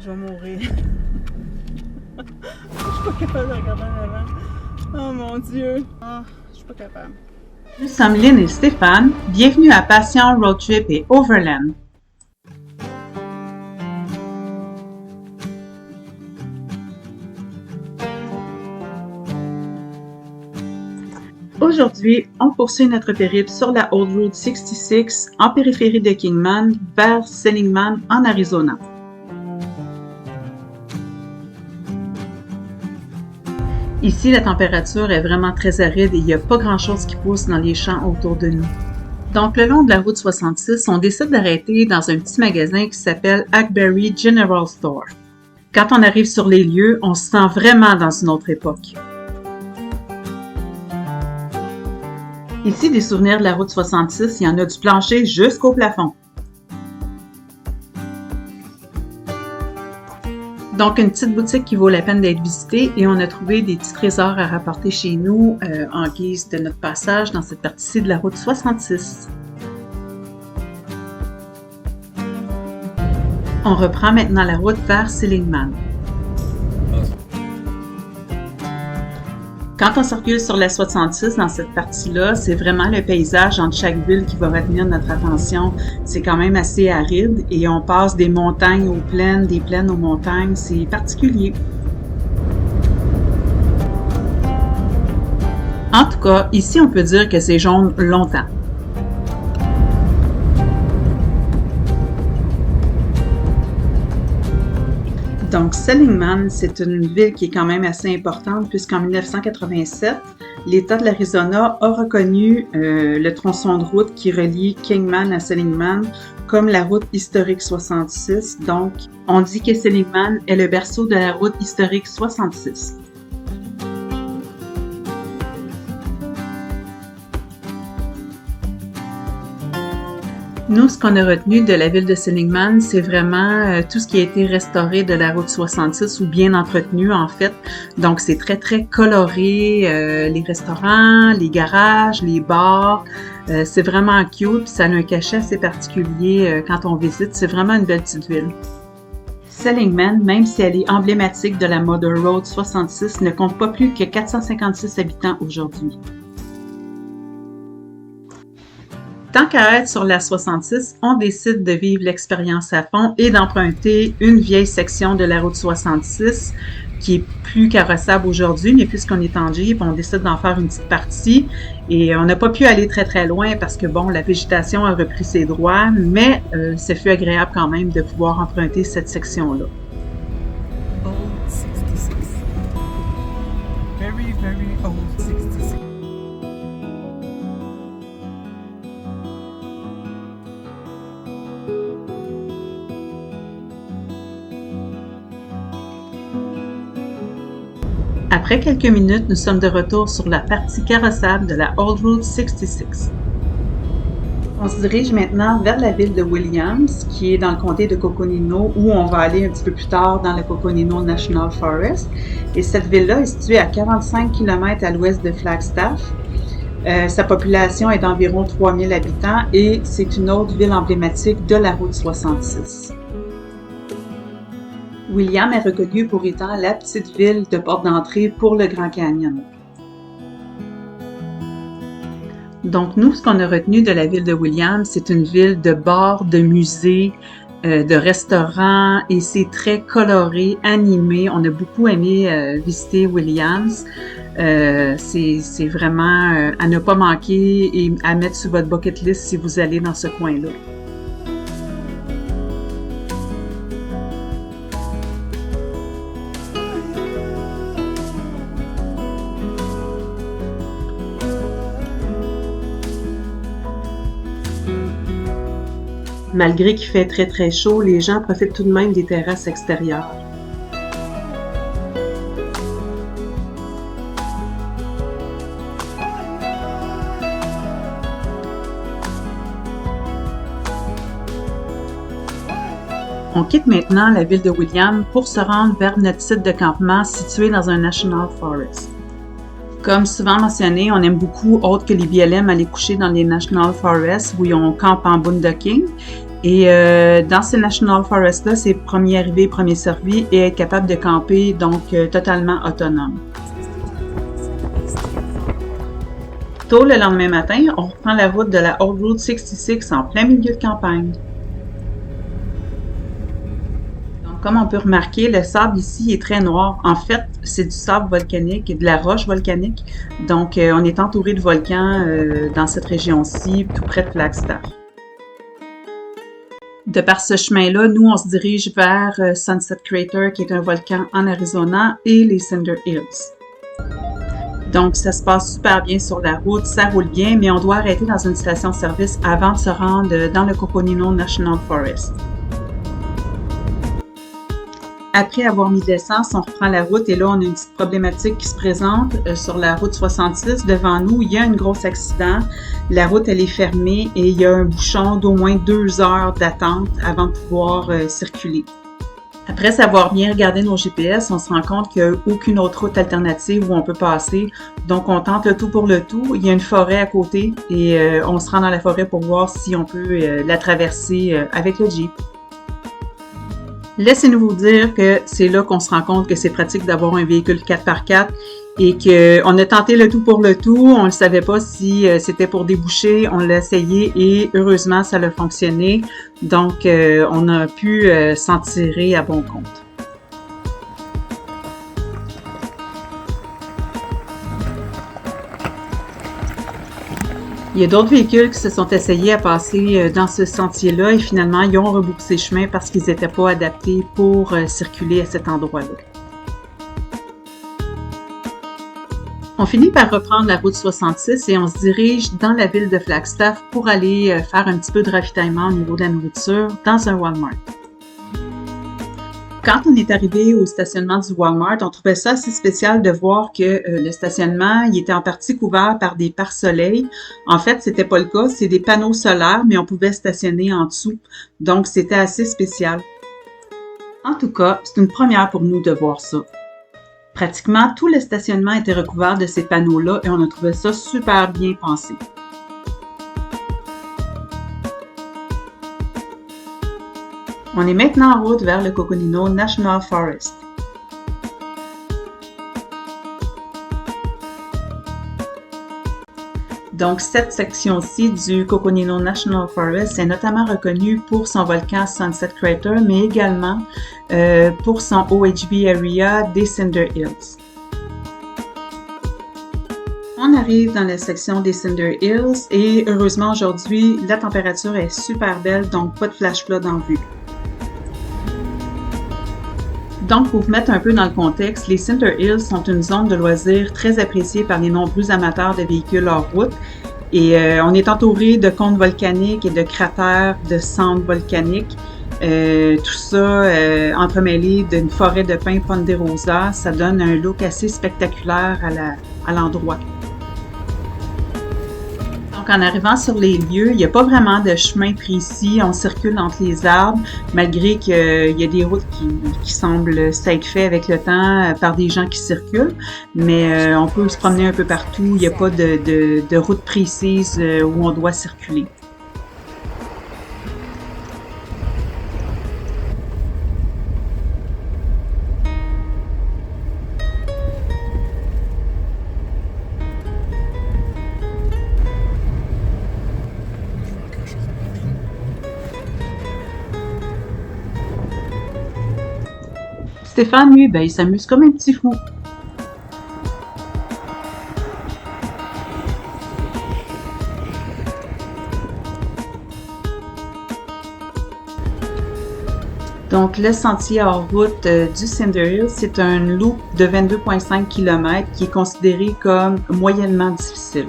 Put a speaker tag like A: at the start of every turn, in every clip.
A: Je vais mourir. Je suis pas capable de regarder en avant. Oh mon Dieu. Ah, je suis pas capable.
B: Nous sommes Lynn et Stéphane. Bienvenue à Passion Road Trip et Overland. Aujourd'hui, on poursuit notre périple sur la Old Route 66 en périphérie de Kingman vers Seligman en Arizona. Ici, la température est vraiment très aride et il n'y a pas grand-chose qui pousse dans les champs autour de nous. Donc, le long de la route 66, on décide d'arrêter dans un petit magasin qui s'appelle Hackberry General Store. Quand on arrive sur les lieux, on se sent vraiment dans une autre époque. Ici, des souvenirs de la route 66, il y en a du plancher jusqu'au plafond. Donc, une petite boutique qui vaut la peine d'être visitée et on a trouvé des petits trésors à rapporter chez nous en guise de notre passage dans cette partie-ci de la route 66. On reprend maintenant la route vers Seligman. Quand on circule sur la 66 dans cette partie-là, c'est vraiment le paysage entre chaque ville qui va retenir notre attention. C'est quand même assez aride et on passe des montagnes aux plaines, des plaines aux montagnes. C'est particulier. En tout cas, ici, on peut dire que c'est jaune longtemps. Donc, Seligman, c'est une ville qui est quand même assez importante puisqu'en 1987, l'État de l'Arizona a reconnu le tronçon de route qui relie Kingman à Seligman comme la route historique 66. Donc, on dit que Seligman est le berceau de la route historique 66. Nous, ce qu'on a retenu de la ville de Seligman, c'est vraiment tout ce qui a été restauré de la route 66 ou bien entretenu en fait. Donc, c'est très, très coloré, les restaurants, les garages, les bars. C'est vraiment cute, ça a un cachet assez particulier quand on visite. C'est vraiment une belle petite ville. Seligman, même si elle est emblématique de la Mother Road 66, ne compte pas plus que 456 habitants aujourd'hui. Tant qu'à être sur la 66, on décide de vivre l'expérience à fond et d'emprunter une vieille section de la route 66 qui est plus carrossable aujourd'hui, mais puisqu'on est en Jeep, on décide d'en faire une petite partie et on n'a pas pu aller très très loin parce que bon, la végétation a repris ses droits, mais ça fut agréable quand même de pouvoir emprunter cette section-là.
A: Old 66. Very, very old 66.
B: Après quelques minutes, nous sommes de retour sur la partie carrossable de la Old Route 66. On se dirige maintenant vers la ville de Williams, qui est dans le comté de Coconino, où on va aller un petit peu plus tard dans le Coconino National Forest. Et cette ville-là est située à 45 km à l'ouest de Flagstaff. Sa population est d'environ 3000 habitants et c'est une autre ville emblématique de la route 66. Williams est reconnue pour étant la petite ville de porte d'entrée pour le Grand Canyon. Donc nous, ce qu'on a retenu de la ville de Williams, c'est une ville de bars, de musées, de restaurants et c'est très coloré, animé. On a beaucoup aimé visiter Williams. C'est vraiment à ne pas manquer et à mettre sur votre bucket list si vous allez dans ce coin-là. Malgré qu'il fait très très chaud, les gens profitent tout de même des terrasses extérieures. On quitte maintenant la ville de Williams pour se rendre vers notre site de campement situé dans un National Forest. Comme souvent mentionné, on aime beaucoup, autre que les BLM, aller coucher dans les National Forests où on campe en boondocking. Et dans ce National Forest-là, c'est premier arrivé, premier servi et être capable de camper, donc totalement autonome. Tôt le lendemain matin, on reprend la route de la Old Route 66 en plein milieu de campagne. Donc, comme on peut remarquer, le sable ici est très noir. En fait, c'est du sable volcanique et de la roche volcanique. Donc, on est entouré de volcans dans cette région-ci, tout près de Flagstaff. De par ce chemin-là, nous, on se dirige vers Sunset Crater, qui est un volcan en Arizona, et les Cinder Hills. Donc, ça se passe super bien sur la route, ça roule bien, mais on doit arrêter dans une station-service avant de se rendre dans le Coconino National Forest. Après avoir mis de l'essence, on reprend la route et là, on a une petite problématique qui se présente sur la route 66. Devant nous, il y a un gros accident. La route, elle est fermée et il y a un bouchon d'au moins 2 heures d'attente avant de pouvoir circuler. Après avoir bien regardé nos GPS, on se rend compte qu'il n'y a aucune autre route alternative où on peut passer. Donc, on tente le tout pour le tout. Il y a une forêt à côté et on se rend dans la forêt pour voir si on peut la traverser avec le Jeep. Laissez-nous vous dire que c'est là qu'on se rend compte que c'est pratique d'avoir un véhicule 4x4 et qu'on a tenté le tout pour le tout. On ne savait pas si c'était pour déboucher. On l'a essayé et heureusement, ça a fonctionné. Donc, on a pu s'en tirer à bon compte. Il y a d'autres véhicules qui se sont essayés à passer dans ce sentier-là et finalement, ils ont rebroussé chemin parce qu'ils n'étaient pas adaptés pour circuler à cet endroit-là. On finit par reprendre la route 66 et on se dirige dans la ville de Flagstaff pour aller faire un petit peu de ravitaillement au niveau de la nourriture dans un Walmart. Quand on est arrivé au stationnement du Walmart, on trouvait ça assez spécial de voir que le stationnement, il était en partie couvert par des pare-soleil. En fait, c'était pas le cas, c'est des panneaux solaires, mais on pouvait stationner en dessous. Donc, c'était assez spécial. En tout cas, c'est une première pour nous de voir ça. Pratiquement tout le stationnement était recouvert de ces panneaux-là et on a trouvé ça super bien pensé. On est maintenant en route vers le Coconino National Forest. Donc, cette section-ci du Coconino National Forest est notamment reconnue pour son volcan Sunset Crater, mais également pour son OHV Area des Cinder Hills. On arrive dans la section des Cinder Hills et heureusement aujourd'hui, la température est super belle, donc pas de flash flood en vue. Donc, pour vous mettre un peu dans le contexte, les Cinder Hills sont une zone de loisirs très appréciée par les nombreux amateurs de véhicules hors route. Et on est entouré de cônes volcaniques et de cratères de cendres volcaniques. Tout ça entremêlé d'une forêt de pins ponderosa, ça donne un look assez spectaculaire à l'endroit. Donc, en arrivant sur les lieux, il n'y a pas vraiment de chemin précis. On circule entre les arbres, malgré qu'il y a des routes qui semblent s'être faites avec le temps par des gens qui circulent. Mais on peut se promener un peu partout. Il n'y a pas de route précise où on doit circuler. Stéphane, lui, il s'amuse comme un petit fou. Donc, le sentier hors route du Cinder Hills, c'est un loop de 22,5 km qui est considéré comme moyennement difficile.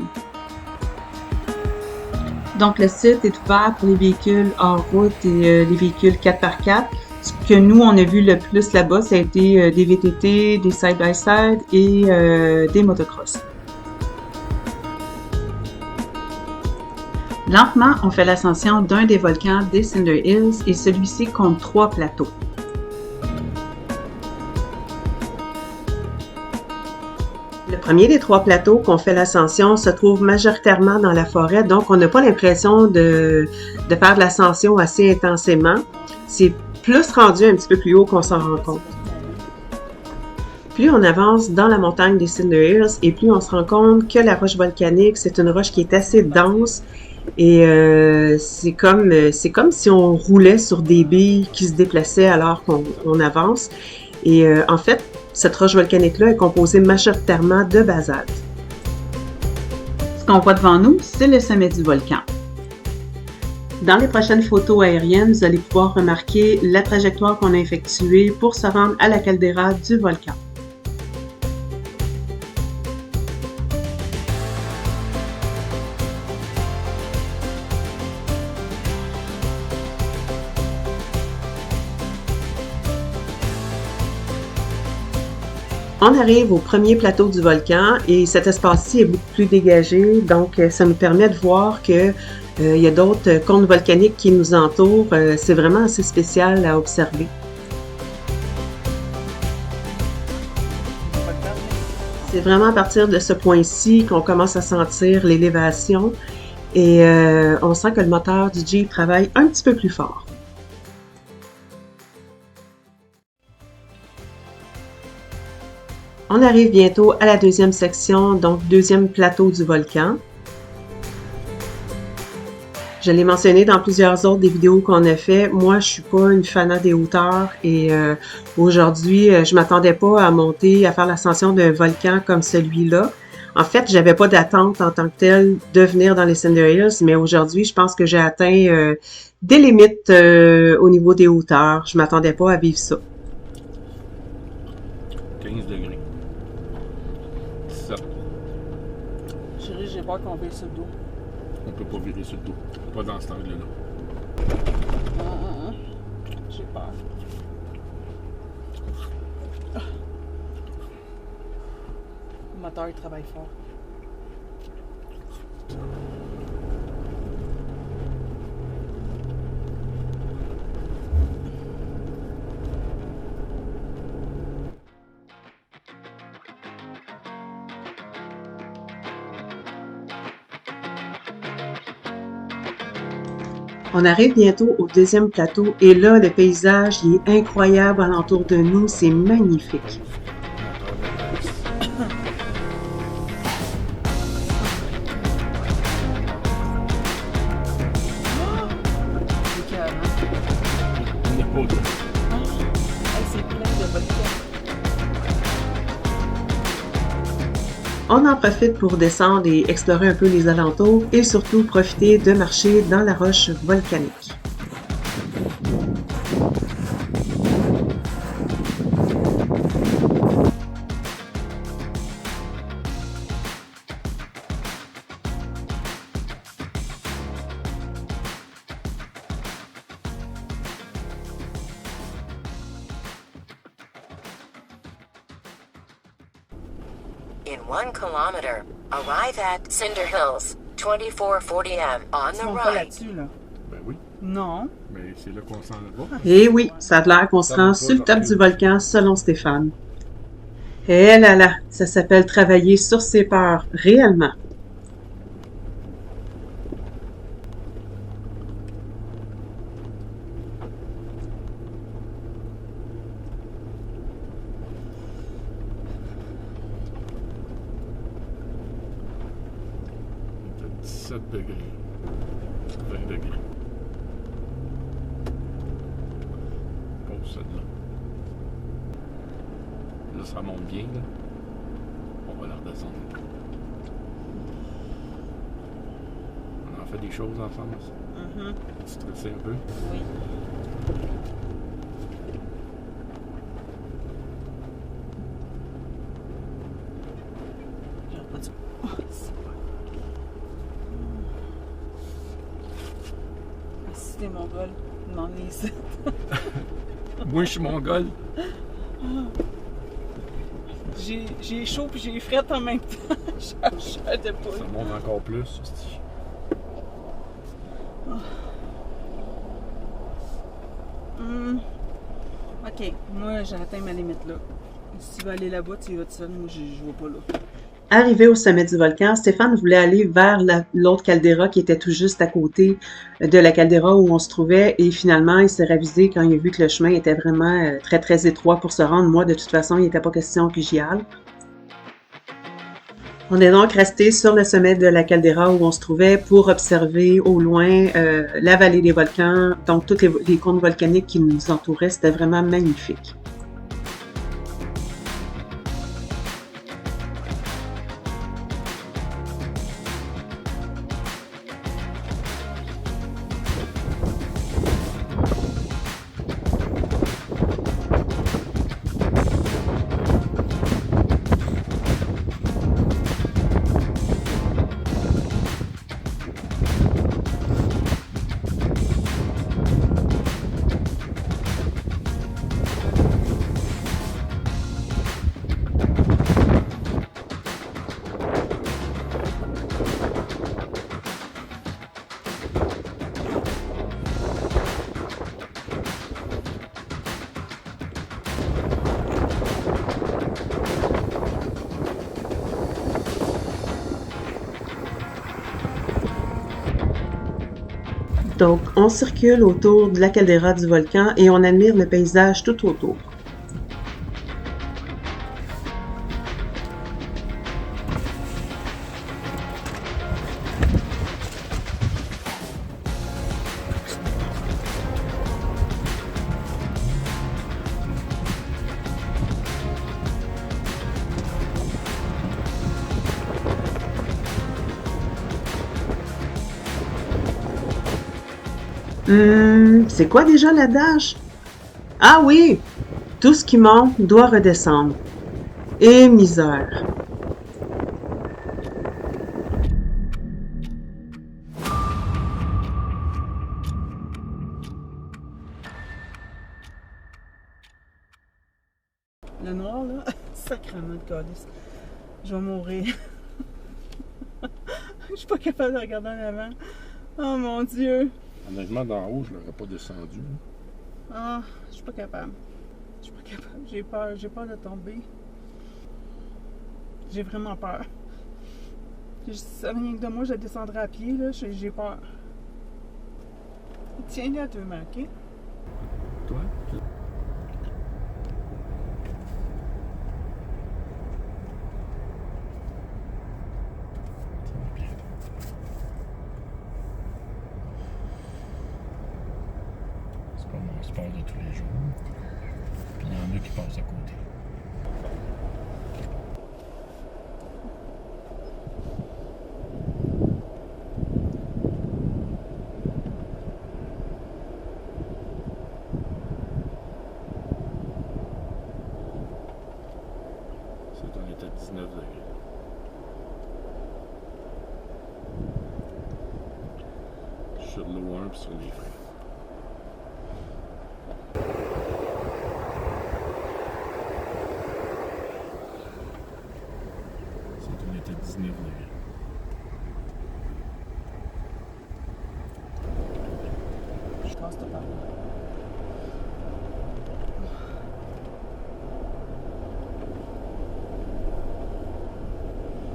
B: Donc, le site est ouvert pour les véhicules hors route et les véhicules 4x4. Ce que nous, on a vu le plus là-bas, ça a été des VTT, des side-by-side et des motocross. Lentement, on fait l'ascension d'un des volcans des Cinder Hills et celui-ci compte 3 plateaux. Le premier des 3 plateaux qu'on fait l'ascension se trouve majoritairement dans la forêt, donc on n'a pas l'impression de faire de l'ascension assez intensément. C'est plus rendu un petit peu plus haut qu'on s'en rend compte. Plus on avance dans la montagne des Cinder Hills et plus on se rend compte que la roche volcanique, c'est une roche qui est assez dense et c'est comme si on roulait sur des billes qui se déplaçaient alors qu'on avance. Et en fait, cette roche volcanique-là est composée majoritairement de basalte. Ce qu'on voit devant nous, c'est le sommet du volcan. Dans les prochaines photos aériennes, vous allez pouvoir remarquer la trajectoire qu'on a effectuée pour se rendre à la caldeira du volcan. On arrive au premier plateau du volcan et cet espace-ci est beaucoup plus dégagé, donc ça nous permet de voir que il y a d'autres cônes volcaniques qui nous entourent. C'est vraiment assez spécial à observer. C'est vraiment à partir de ce point-ci qu'on commence à sentir l'élévation et on sent que le moteur du Jeep travaille un petit peu plus fort. On arrive bientôt à la deuxième section, donc deuxième plateau du volcan. Je l'ai mentionné dans plusieurs autres des vidéos qu'on a fait. Moi, je suis pas une fanat des hauteurs et aujourd'hui, je m'attendais pas à monter, à faire l'ascension d'un volcan comme celui-là. En fait, j'avais pas d'attente en tant que telle de venir dans les Cinder Hills, mais aujourd'hui, je pense que j'ai atteint des limites au niveau des hauteurs. Je m'attendais pas à vivre ça.
C: 15 degrés. 17.
A: Chérie, j'ai peur qu'on vire sur le dos.
C: On peut pas virer sur le dos. Pas dans cet angle-là.
A: J'ai peur. Le moteur, il travaille fort.
B: On arrive bientôt au deuxième plateau et là, le paysage il est incroyable alentour de nous, c'est magnifique.
A: C'est plein de volcans.
B: On en profite pour descendre et explorer un peu les alentours et surtout profiter de marcher dans la roche volcanique.
D: In 1 kilometer, arrive at Cinder Hills, 2440M on
A: Ils
D: the
A: sont pas
D: right.
A: là-dessus, là.
C: Ben oui,
A: Non.
C: mais c'est là qu'on s'en va.
B: Et oui, ça a l'air qu'on se rend sur le top du volcan selon Stéphane. Eh là là, ça s'appelle travailler sur ses peurs, réellement.
C: On est à 17 degrés. 20 degrés. Pause celle-là. Là, ça monte bien, là. On va la redescendre. On en fait des choses ensemble. Tu stresses un peu?
A: Oui. Si t'es mongol, demande-les ici.
C: Moi, je suis mongol.
A: J'ai chaud puis j'ai frette en même temps. J'arrêtais pas.
C: Ça monte encore plus. hostie.
A: Ok, moi j'ai atteint ma limite là. Si tu veux aller là-bas, tu y vas tout seul. Moi je vais pas là.
B: Arrivé au sommet du volcan, Stéphane voulait aller vers l'autre caldeira qui était tout juste à côté de la caldeira où on se trouvait et finalement, il s'est ravisé quand il a vu que le chemin était vraiment très, très étroit pour se rendre. Moi, de toute façon, il n'était pas question que j'y aille. On est donc resté sur le sommet de la caldeira où on se trouvait pour observer au loin la vallée des volcans, donc toutes les cônes volcaniques qui nous entouraient. C'était vraiment magnifique. Donc, on circule autour de la caldeira du volcan et on admire le paysage tout autour. C'est quoi déjà l'adage? Ah oui! Tout ce qui monte doit redescendre. Et misère.
A: Le noir, là, sacrément de calice. Je vais mourir. Je suis pas capable de regarder en avant. Oh mon Dieu.
C: Honnêtement, d'en haut, je l'aurais pas descendu.
A: Ah, je suis pas capable. Je suis pas capable. J'ai peur de tomber. J'ai vraiment peur. Ça vient que de moi, je descendrai à pied, là. J'ai peur. Tiens-le à 2 mains, OK?
C: Toi? C'est pas mon sport de tous les jours. Puis il y en a qui passent à côté. C'est on est à 19 degrés. Je suis sur l'eau 1 puis sur les freins. On est à 19 degrés.
A: Je passe de par là.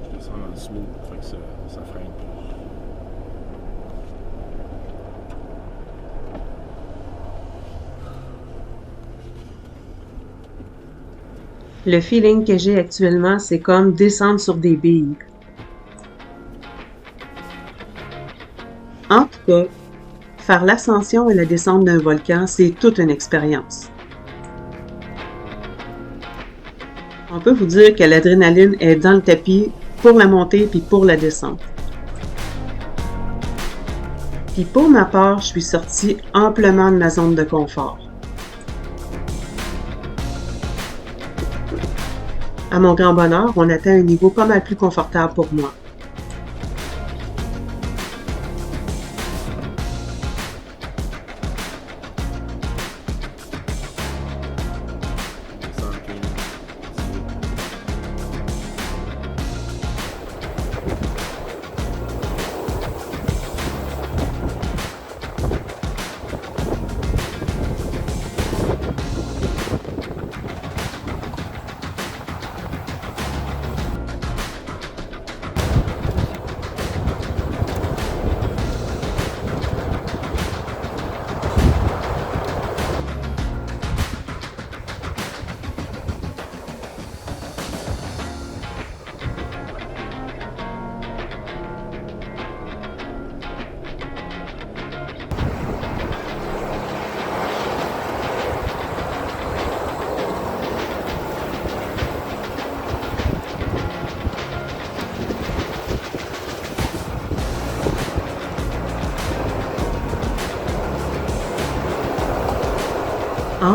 C: Je descends dans le smooth, fait que ça freine plus.
B: Le feeling que j'ai actuellement, c'est comme descendre sur des billes. En tout cas, faire l'ascension et la descente d'un volcan, c'est toute une expérience. On peut vous dire que l'adrénaline est dans le tapis pour la montée puis pour la descente. Puis pour ma part, je suis sortie amplement de ma zone de confort. À mon grand bonheur, on atteint un niveau pas mal plus confortable pour moi.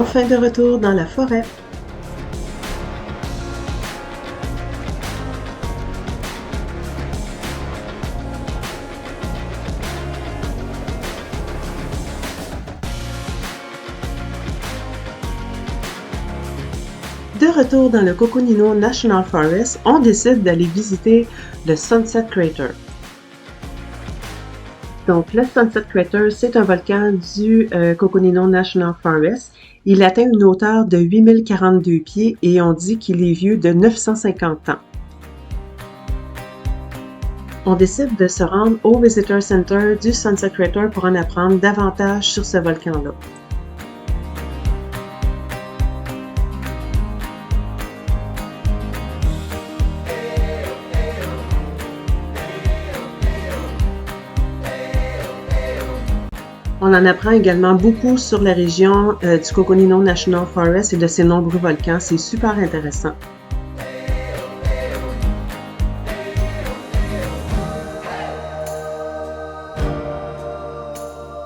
B: Enfin de retour dans la forêt. De retour dans le Coconino National Forest, on décide d'aller visiter le Sunset Crater. Donc, le Sunset Crater, c'est un volcan du Coconino National Forest. Il atteint une hauteur de 8042 pieds et on dit qu'il est vieux de 950 ans. On décide de se rendre au Visitor Center du Sunset Crater pour en apprendre davantage sur ce volcan-là. On en apprend également beaucoup sur la région du Coconino National Forest et de ses nombreux volcans. C'est super intéressant.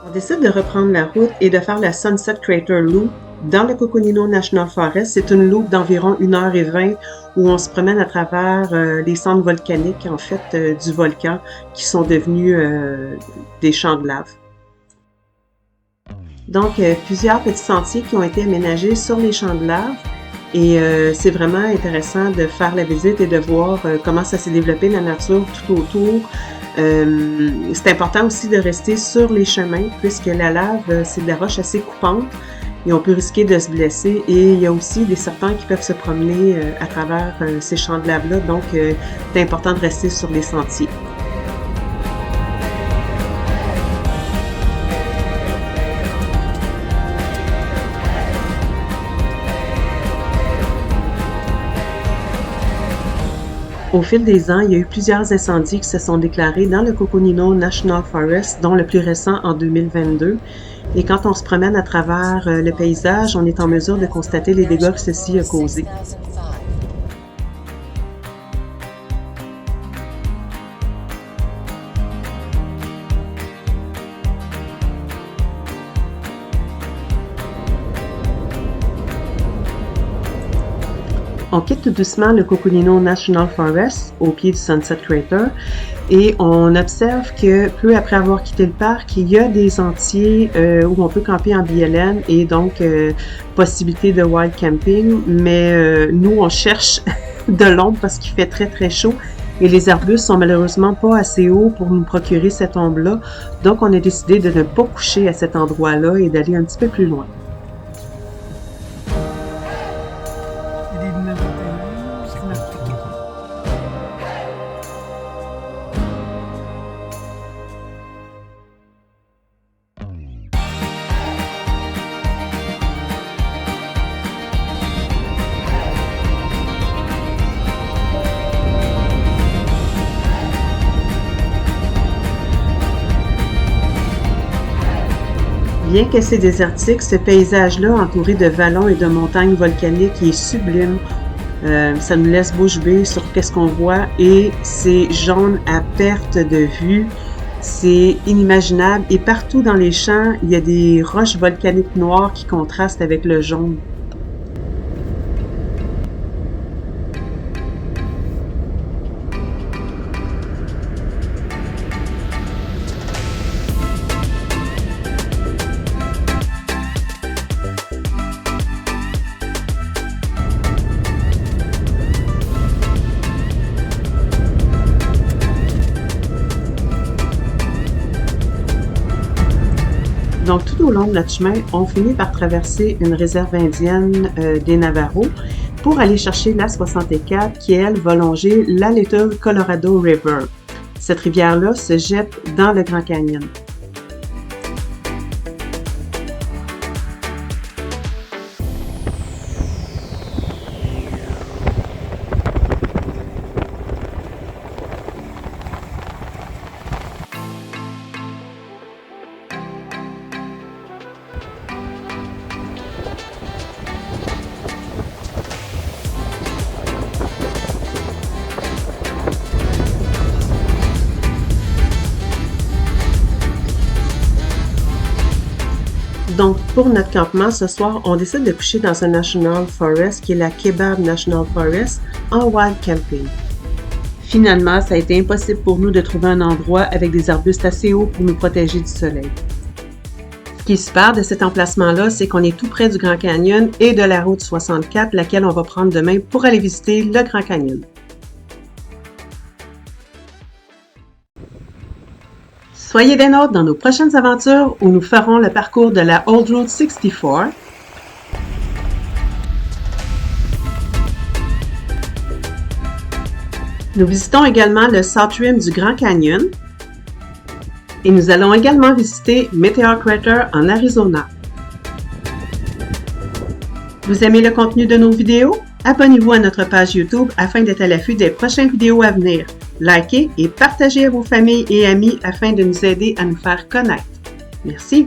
B: On décide de reprendre la route et de faire la Sunset Crater Loop dans le Coconino National Forest. C'est une loop d'environ 1h20 où on se promène à travers les cendres volcaniques en fait du volcan qui sont devenus des champs de lave. Donc, plusieurs petits sentiers qui ont été aménagés sur les champs de lave et c'est vraiment intéressant de faire la visite et de voir comment ça s'est développé, la nature tout autour. C'est important aussi de rester sur les chemins puisque la lave, c'est de la roche assez coupante et on peut risquer de se blesser et il y a aussi des serpents qui peuvent se promener à travers ces champs de lave-là, donc c'est important de rester sur les sentiers. Au fil des ans, il y a eu plusieurs incendies qui se sont déclarés dans le Coconino National Forest, dont le plus récent en 2022. Et quand on se promène à travers le paysage, on est en mesure de constater les dégâts que ceci a causés. On quitte tout doucement le Coconino National Forest au pied du Sunset Crater et on observe que peu après avoir quitté le parc, il y a des sentiers où on peut camper en BLM et donc possibilité de wild camping, mais nous on cherche de l'ombre parce qu'il fait très très chaud et les arbustes sont malheureusement pas assez hauts pour nous procurer cette ombre-là, donc on a décidé de ne pas coucher à cet endroit-là et d'aller un petit peu plus loin. Bien qu'assez désertique, ce paysage-là, entouré de vallons et de montagnes volcaniques, est sublime. Ça nous laisse bouche bée sur qu'est-ce qu'on voit et c'est jaune à perte de vue. C'est inimaginable et partout dans les champs, il y a des roches volcaniques noires qui contrastent avec le jaune. Donc, tout au long de notre chemin, on finit par traverser une réserve indienne des Navajos pour aller chercher la 64 qui, elle, va longer la Little Colorado River. Cette rivière-là se jette dans le Grand Canyon.
E: pour notre campement, ce soir, on décide de coucher dans un National Forest qui est la Kebab National Forest en wild camping.
B: Finalement, ça a été impossible pour nous de trouver un endroit avec des arbustes assez hauts pour nous protéger du soleil.
E: Ce qui est super de cet emplacement-là, c'est qu'on est tout près du Grand Canyon et de la route 64, laquelle on va prendre demain pour aller visiter le Grand Canyon.
B: Soyez des nôtres dans nos prochaines aventures où nous ferons le parcours de la Old Road 64. Nous visitons également le South Rim du Grand Canyon et nous allons également visiter Meteor Crater en Arizona. Vous aimez le contenu de nos vidéos? Abonnez-vous à notre page YouTube afin d'être à l'affût des prochaines vidéos à venir. Likez et partagez à vos familles et amis afin de nous aider à nous faire connaître. Merci!